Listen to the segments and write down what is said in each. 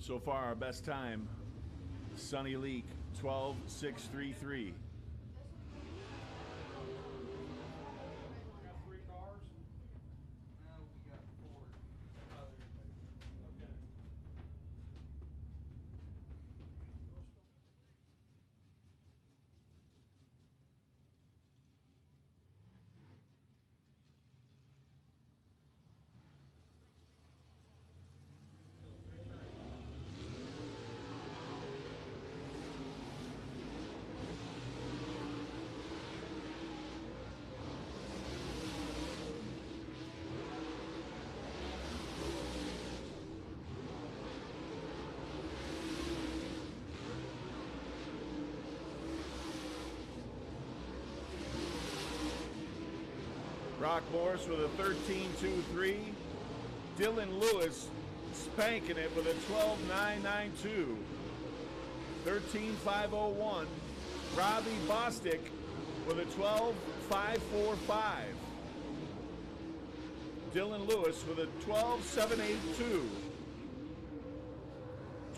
So far, our best time, Sunny Leak, 12.633. Brock Morris with a 13.23. Dylan Lewis spanking it with a 12.992. 13.501. Robbie Bostic with a 12.545. Dylan Lewis with a 12.782.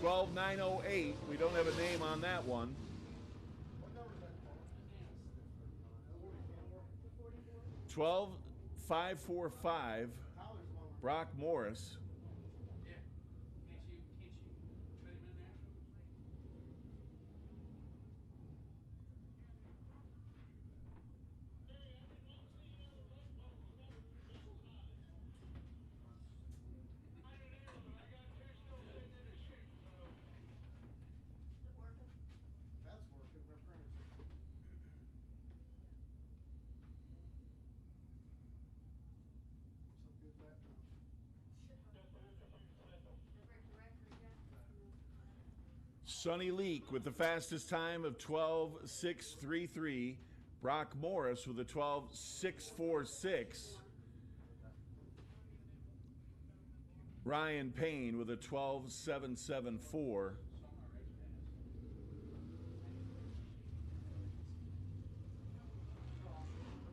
12.908. We don't have a name on that one. 12.545, Brock Morris. Sunny Leak with the fastest time of 12.633. Brock Morris with a 12.646. Ryan Payne with a 12.774.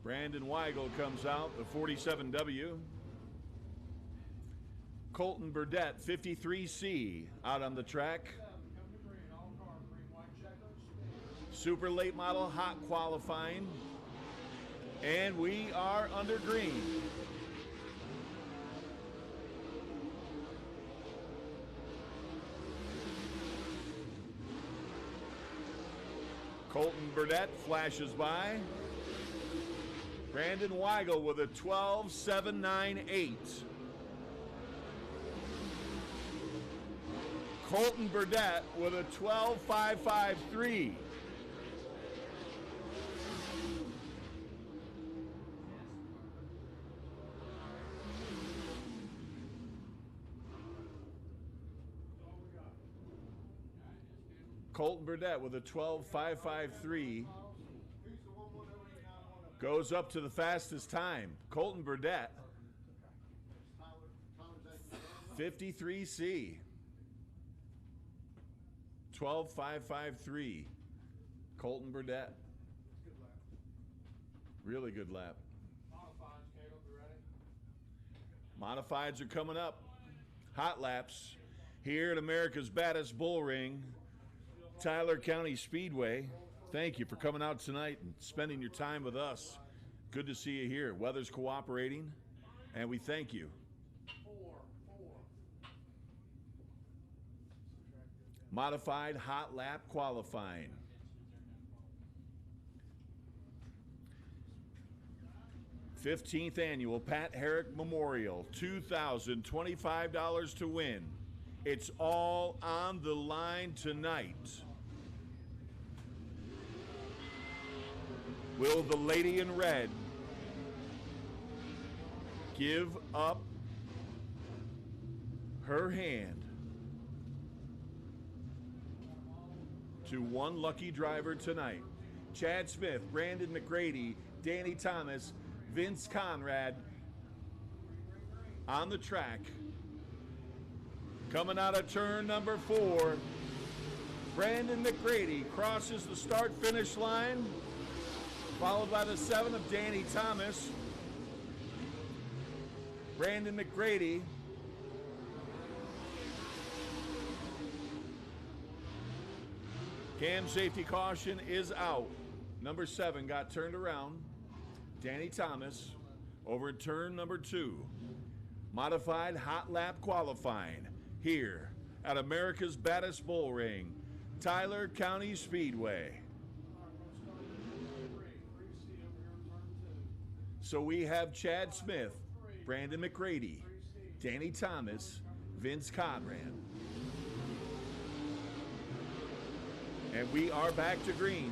Brandon Weigel comes out, the 47W. Colton Burdett, 53C, out on the track. Super late model hot qualifying. And we are under green. Colton Burdett flashes by. Brandon Weigel with a 12.798. Colton Burdett with a 12.553. Colton Burdett with a 12.553 goes up to the fastest time. Colton Burdett, 53C, 12.553. Colton Burdett. Really good lap. Modifieds are coming up. Hotlaps here at America's Baddest Bull Ring, Tyler County Speedway. Thank you for coming out tonight and spending your time with us. Good to see you here. Weather's cooperating, and we thank you. Modified hot lap qualifying. '15th annual Pat Herrick Memorial, $2,025 to win. It's all on the line tonight. Will the lady in red give up her hand to one lucky driver tonight? Chad Smith, Brandon McGrady, Danny Thomas, Vince Conrad on the track. Coming out of turn number 4, Brandon McGrady crosses the start-finish line, followed by the 7 of Danny Thomas. Brandon McGrady Cam safety caution is out. Number 7 got turned around. Danny Thomas over in turn number 2. Modified hot lap qualifying here at America's baddest bull ring, Tyler County Speedway. So we have Chad Smith, Brandon McGrady, Danny Thomas, Vince Conrad. And we are back to green.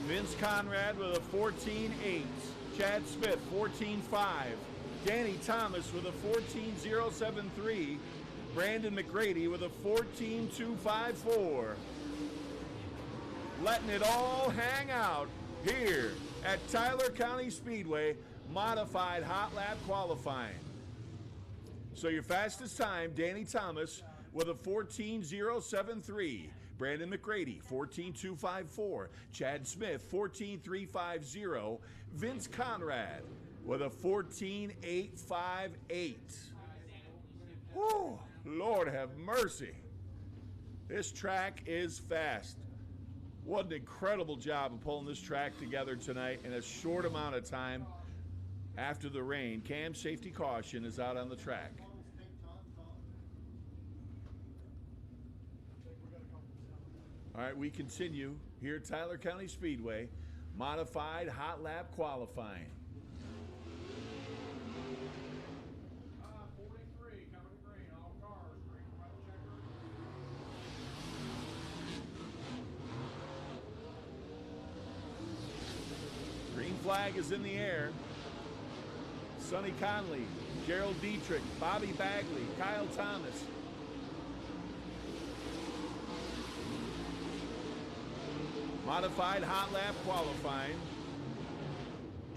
Vince Conrad with a 14.8. Chad Smith, 14.5. Danny Thomas with a 14.073. Brandon McGrady with a 14.254. Letting it all hang out here at Tyler County Speedway, modified hot lap qualifying. So your fastest time, Danny Thomas with a 14.073. Brandon McGrady, 14.254. Chad Smith, 14.350. Vince Conrad with a 14.858. Whew, Lord have mercy. This track is fast. What an incredible job of pulling this track together tonight in a short amount of time after the rain. Cam safety caution is out on the track. All right, we continue here at Tyler County Speedway, modified hot lap qualifying. 43 coming to green, all cars, green flag checker. Green flag is in the air. Sonny Conley, Gerald Dietrich, Bobby Bagley, Kyle Thomas. Modified hot lap qualifying.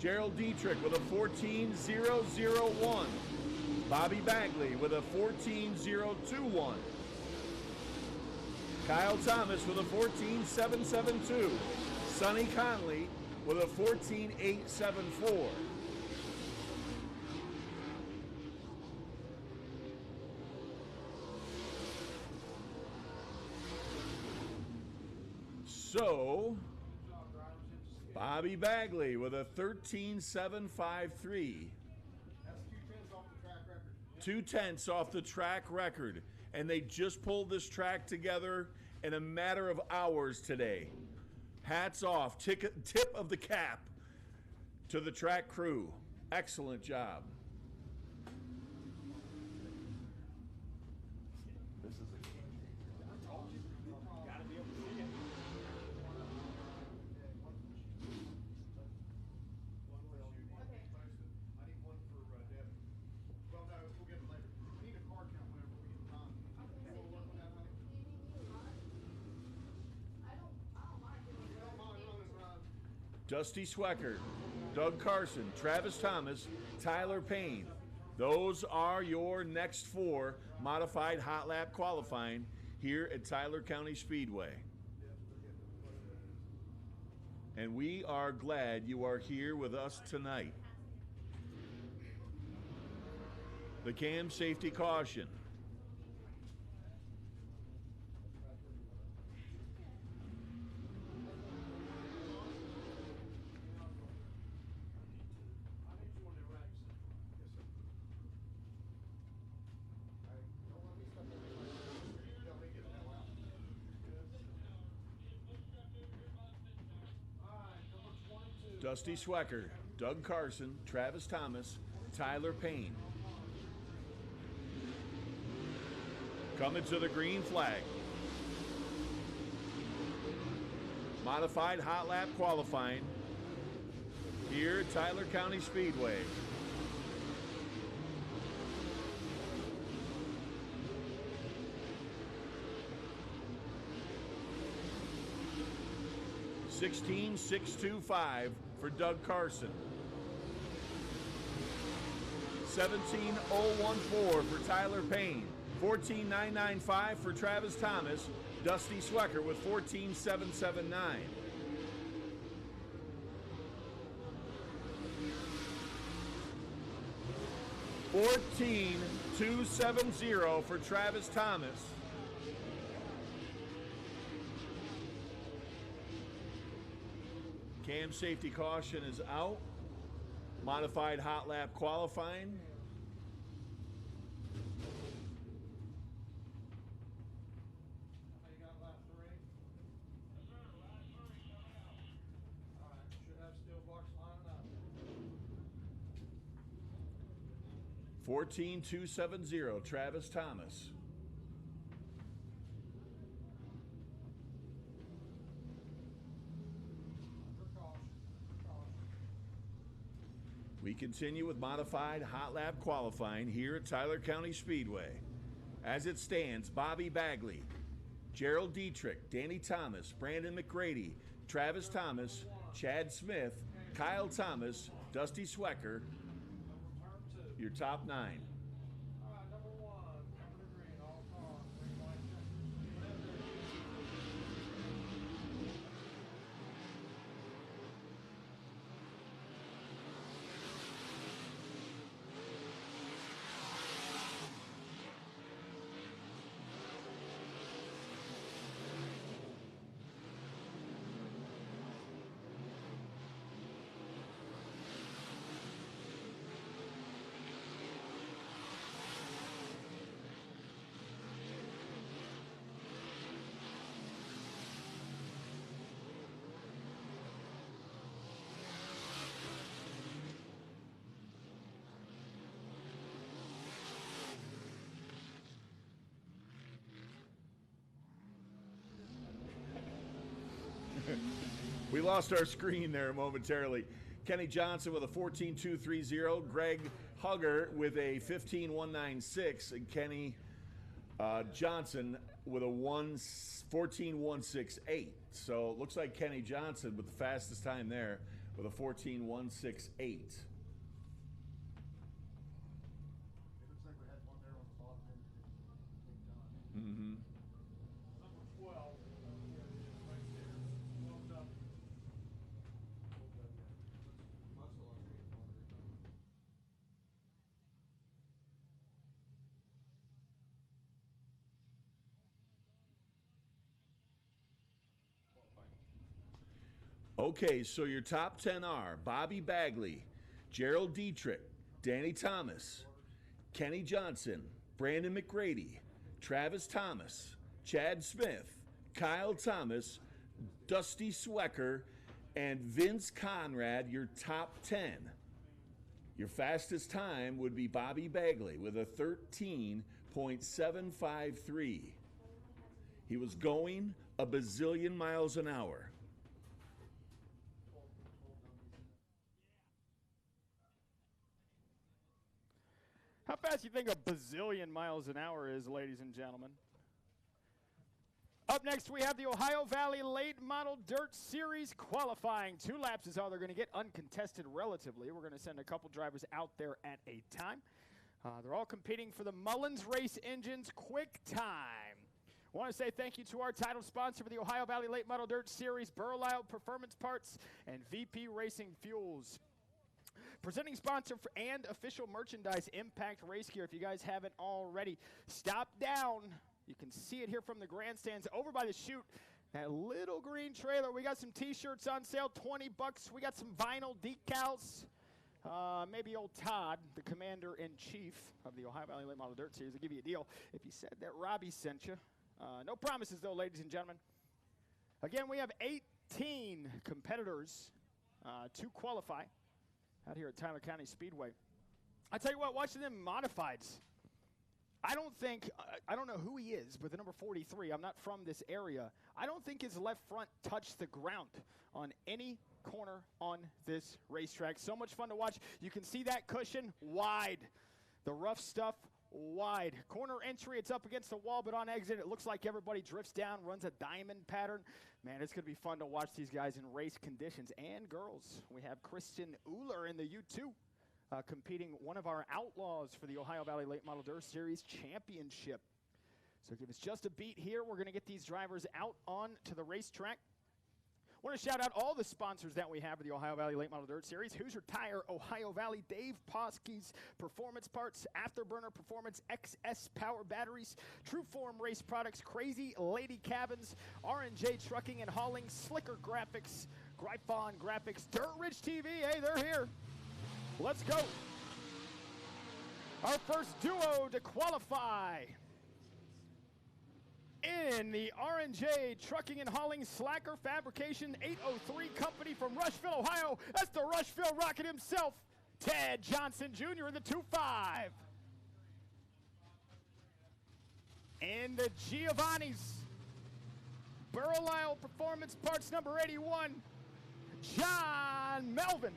Gerald Dietrich with a 14.001. Bobby Bagley with a 14.021. Kyle Thomas with a 14.772. Sonny Conley with a 14.874. So, Bobby Bagley with a 13.753. That's 2/10 off the track record. 2/10 off the track record. And they just pulled this track together in a matter of hours today. Hats off. Tip of the cap to the track crew. Excellent job. Dusty Swecker, Doug Carson, Travis Thomas, Tyler Payne. Those are your next 4 modified hot lap qualifying here at Tyler County Speedway. And we are glad you are here with us tonight. The cam safety caution. Dusty Swecker, Doug Carson, Travis Thomas, Tyler Payne. Coming to the green flag. Modified hot lap qualifying here at Tyler County Speedway. $16,625 for Doug Carson. 17014 for Tyler Payne. 14995 for Travis Thomas. Dusty Swecker with 14779. 14270 for Travis Thomas. Cam safety caution is out. Modified hot lap qualifying. How you got lap 3? All right, should have steel blocks lining up. 14270, Travis Thomas. We continue with modified hot lap qualifying here at Tyler County Speedway. As it stands, Bobby Bagley, Gerald Dietrich, Danny Thomas, Brandon McGrady, Travis Thomas, Chad Smith, Kyle Thomas, Dusty Swecker, your top 9. All right, number 1, cover the green, all cars, green, white, checker. We lost our screen there momentarily. Kenny Johnson with a 14230, Greg Hugger with a 15196, and Kenny Johnson with a 14168. So it looks like Kenny Johnson with the fastest time there with a 14168. It looks like we had one there on the bottom end. Mm-hmm. Number 12. There it is, right there. Well done. Okay, so your top 10 are Bobby Bagley, Gerald Dietrich, Danny Thomas, Kenny Johnson, Brandon McGrady, Travis Thomas, Chad Smith, Kyle Thomas, Dusty Swecker, and Vince Conrad, your top 10. Your fastest time would be Bobby Bagley with a 13.753. He was going a bazillion miles an hour. How fast do you think a bazillion miles an hour is, ladies and gentlemen? Up next, we have the Ohio Valley Late Model Dirt Series qualifying. 2 laps is all they're going to get, uncontested relatively. We're going to send a couple drivers out there at a time. They're all competing for the Mullins Race Engines Quick Time. I want to say thank you to our title sponsor for the Ohio Valley Late Model Dirt Series, Burlisle Performance Parts and VP Racing Fuels. Presenting sponsor and official merchandise, Impact Race Gear. If you guys haven't already, stop down. You can see it here from the grandstands over by the chute. That little green trailer. We got some T-shirts on sale, $20. We got some vinyl decals. Maybe old Todd, the commander-in-chief of the Ohio Valley Late Model Dirt Series, will give you a deal if he said that Robbie sent you. No promises, though, ladies and gentlemen. Again, we have 18 competitors to qualify out here at Tyler County Speedway. I tell you what, watching them modifieds, I don't know who he is, but the number 43, I'm not from this area. I don't think his left front touched the ground on any corner on this racetrack. So much fun to watch. You can see that cushion wide. The rough stuff wide. Corner entry, it's up against the wall, but on exit, it looks like everybody drifts down, runs a diamond pattern. Man, it's going to be fun to watch these guys in race conditions. And girls, we have Kristen Uhler in the U2 competing one of our outlaws for the Ohio Valley Late Model Dirt Series Championship. So give us just a beat here. We're going to get these drivers out on to the racetrack. I want to shout out all the sponsors that we have for the Ohio Valley Late Model Dirt Series. Hoosier Tire, Ohio Valley, Dave Poskey's Performance Parts, Afterburner Performance, XS Power Batteries, Trueform Race Products, Crazy Lady Cabins, R&J Trucking and Hauling, Slicker Graphics, Gryphon Graphics, Dirt Ridge TV. Hey, they're here. Let's go. Our first duo to qualify in the R&J Trucking and Hauling Slacker Fabrication 803 Company from Rushville, Ohio. That's the Rushville Rocket himself, Ted Johnson Jr. in the 2.5. In the Giovanni's Burlisle Performance Parts number 81, John Melvin.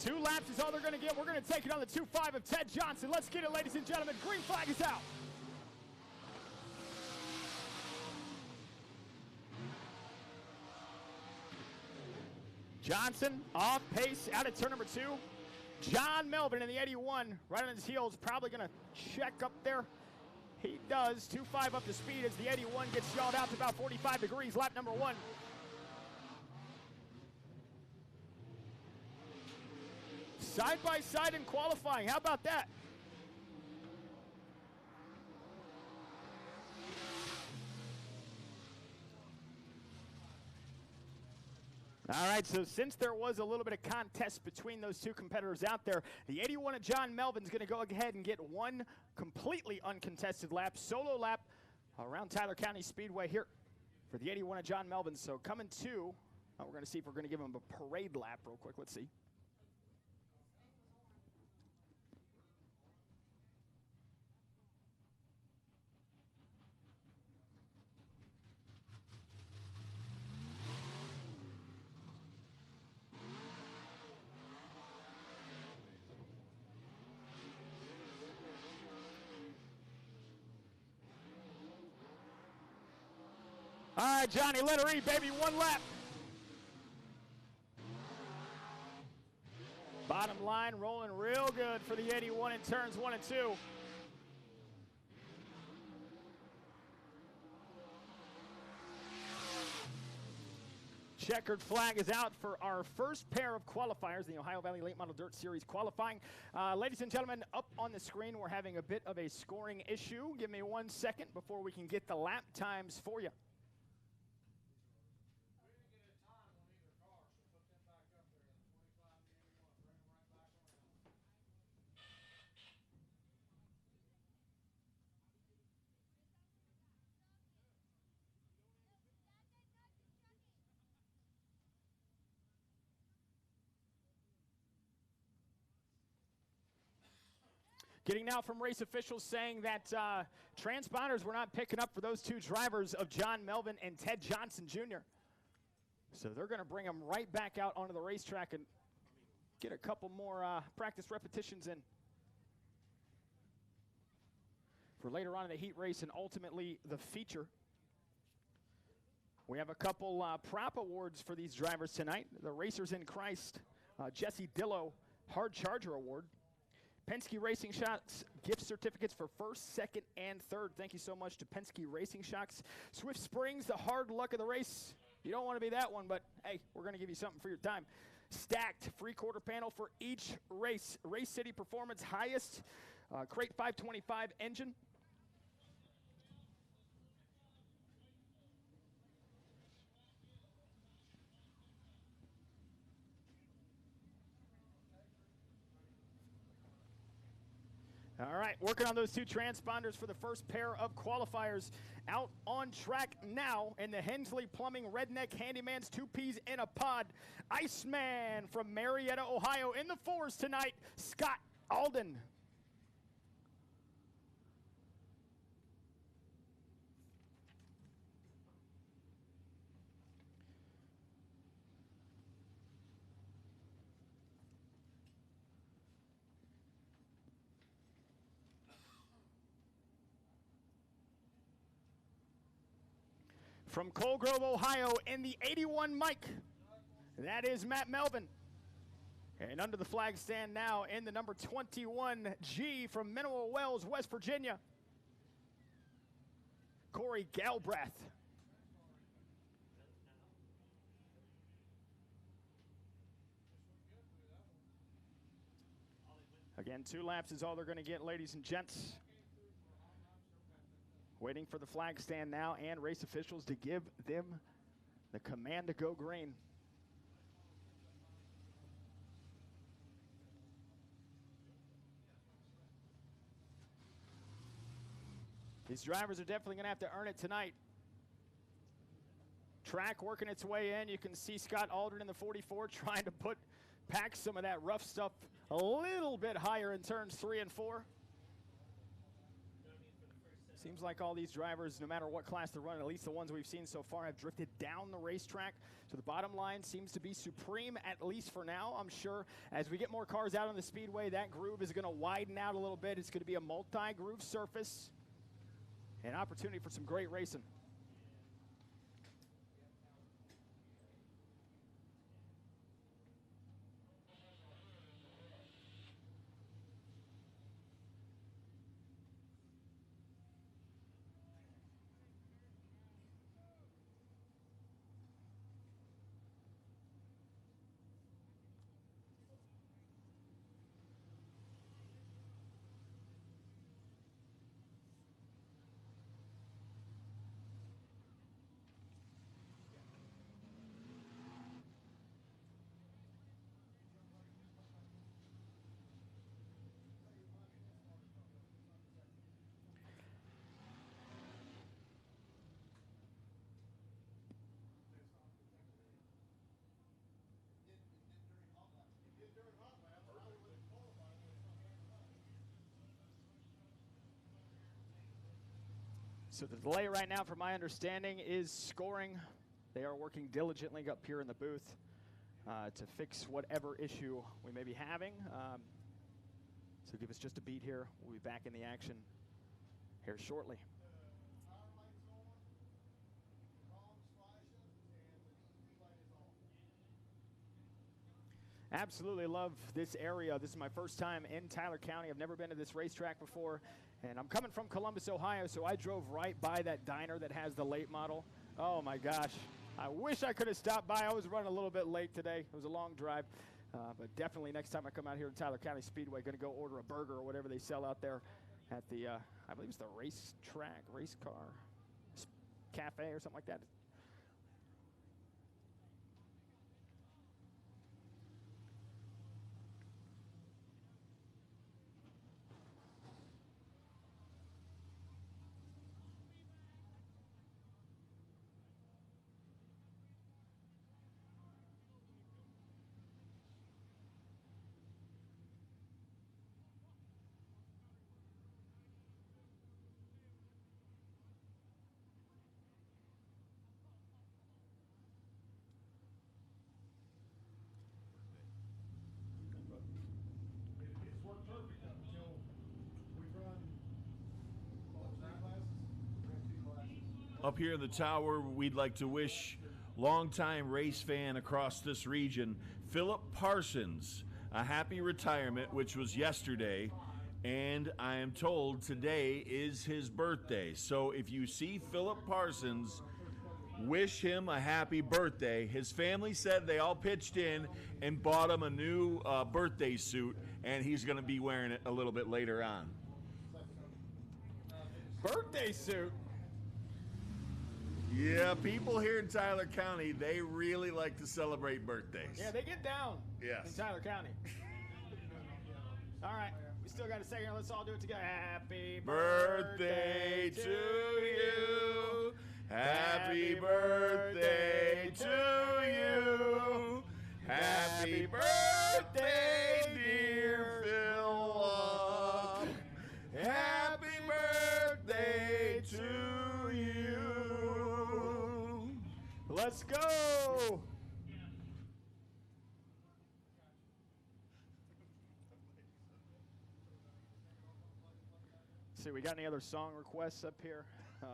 2 laps is all they're going to get. We're going to take it on the 2.5 of Ted Johnson. Let's get it, ladies and gentlemen. Green flag is out. Johnson off pace out at turn number 2. John Melvin in the 81, right on his heels, probably going to check up there. He does. 2.5 up to speed as the 81 gets yelled out to about 45 degrees, lap number 1. Side by side in qualifying. How about that? All right, so since there was a little bit of contest between those 2 competitors out there, the 81 of John Melvin's going to go ahead and get 1 completely uncontested lap, solo lap around Tyler County Speedway here for the 81 of John Melvin. So coming to, we're going to see if we're going to give him a parade lap real quick. Let's see. All right, Johnny, let her eat, baby. 1 lap. Bottom line rolling real good for the 81 in turns 1 and 2. Checkered flag is out for our first pair of qualifiers, the Ohio Valley Late Model Dirt Series qualifying. Ladies and gentlemen, up on the screen, we're having a bit of a scoring issue. Give me 1 second before we can get the lap times for you. Getting now from race officials saying that transponders were not picking up for those 2 drivers of John Melvin and Ted Johnson Jr. So they're going to bring them right back out onto the racetrack and get a couple more practice repetitions in for later on in the heat race and ultimately the feature. We have a couple prop awards for these drivers tonight. The Racers in Christ, Jesse Dillo Hard Charger Award. Penske Racing Shocks gift certificates for 1st, 2nd, and 3rd. Thank you so much to Penske Racing Shocks. Swift Springs, the hard luck of the race. You don't want to be that one, but hey, we're going to give you something for your time. Stacked free quarter panel for each race. Race City Performance highest crate 525 engine. All right, working on those 2 transponders for the first pair of qualifiers out on track now in the Hensley Plumbing Redneck Handyman's 2 Ps in a Pod. Iceman from Marietta, Ohio in the 4s tonight, Scott Alden. From Coal Grove, Ohio, in the 81 Mike, that is Matt Melvin. And under the flag stand now in the number 21G from Mineral Wells, West Virginia, Corey Galbraith. Again, 2 laps is all they're going to get, ladies and gents. Waiting for the flag stand now and race officials to give them the command to go green. These drivers are definitely going to have to earn it tonight. Track working its way in. You can see Scott Aldrin in the 44 trying to pack some of that rough stuff a little bit higher in turns 3 and 4. Seems like all these drivers, no matter what class they're running, at least the ones we've seen so far, have drifted down the racetrack. So the bottom line seems to be supreme, at least for now. I'm sure as we get more cars out on the speedway, that groove is going to widen out a little bit. It's going to be a multi-groove surface. An opportunity for some great racing. So the delay right now, from my understanding, is scoring. They are working diligently up here in the booth to fix whatever issue we may be having. So give us just a beat here. We'll be back in the action here shortly. Absolutely love this area. This is my first time in Tyler County. I've never been to this racetrack before. And I'm coming from Columbus, Ohio, so I drove right by that diner that has the late model. Oh, my gosh. I wish I could have stopped by. I was running a little bit late today. It was a long drive. But definitely next time I come out here to Tyler County Speedway, going to go order a burger or whatever they sell out there at the, I believe it's the race car cafe or something like that. Up here in the tower, we'd like to wish longtime race fan across this region, Philip Parsons, a happy retirement, which was yesterday, and I am told today is his birthday. So if you see Philip Parsons, wish him a happy birthday. His family said they all pitched in and bought him a new birthday suit, and he's going to be wearing it a little bit later on. Birthday suit? Yeah, people here in Tyler County, they really like to celebrate birthdays. Yeah, they get down in Tyler County. All right, we still got a second. Let's all do it together. Happy birthday to you. Happy birthday to you. Happy birthday, dear Philip. Happy birthday to you. Let's go. See, we got any other song requests up here? Our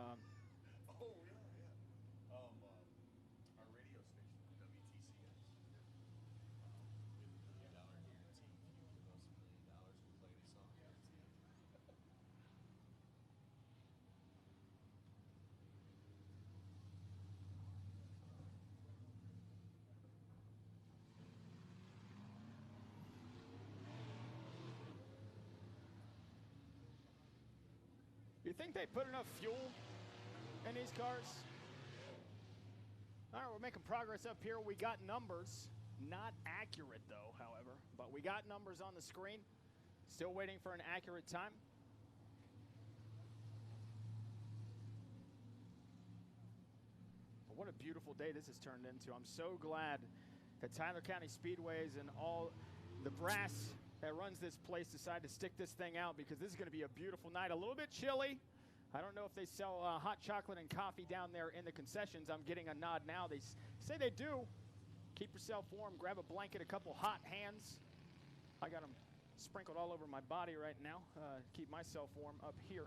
radio station, WTCS. You think they put enough fuel in these cars? All right, we're making progress up here. We got numbers. Not accurate, though, however. But we got numbers on the screen. Still waiting for an accurate time. What a beautiful day this has turned into. I'm so glad that Tyler County Speedways and all the brass that runs this place decided to stick this thing out, because this is going to be a beautiful night. A little bit chilly. I don't know if they sell hot chocolate and coffee down there in the concessions. I'm getting a nod now. They say they do. Keep yourself warm. Grab a blanket, a couple hot hands. I got them sprinkled all over my body right now. Keep myself warm up here.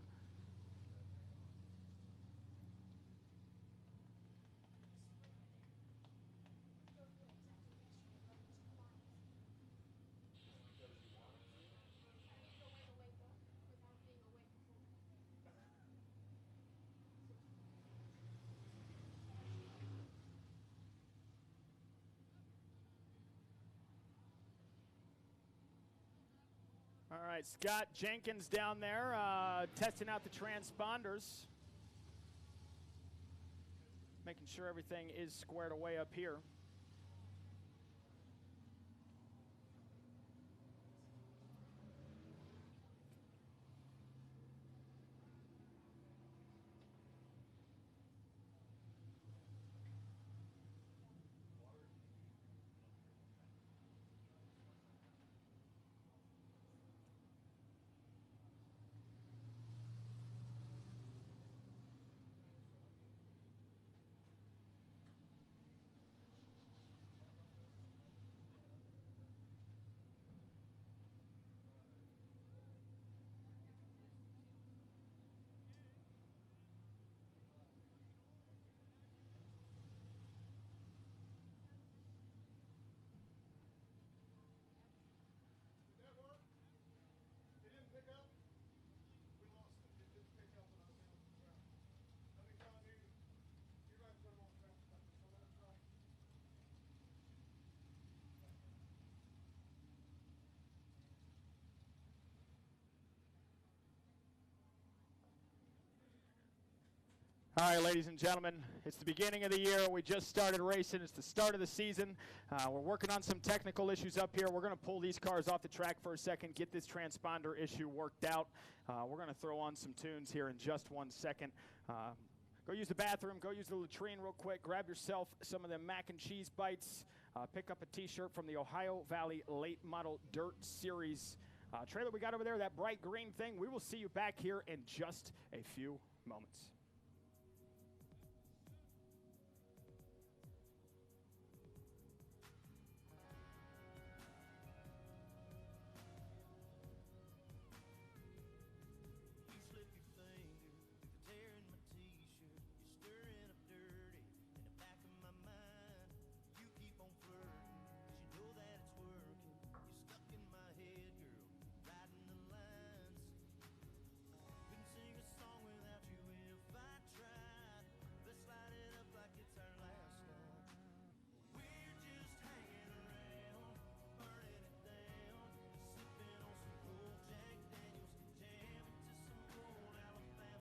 All right, Scott Jenkins down there testing out the transponders. Making sure everything is squared away up here. All right, ladies and gentlemen, it's the beginning of the year. We just started racing. It's the start of the season. We're working on some technical issues up here. We're going to pull these cars off the track for a second, get this transponder issue worked out. We're going to throw on some tunes here in just 1 second. Go use the bathroom. Go use the latrine real quick. Grab yourself some of them mac and cheese bites. Pick up a T-shirt from the Ohio Valley Late Model Dirt Series trailer we got over there, that bright green thing. We will see you back here in just a few moments.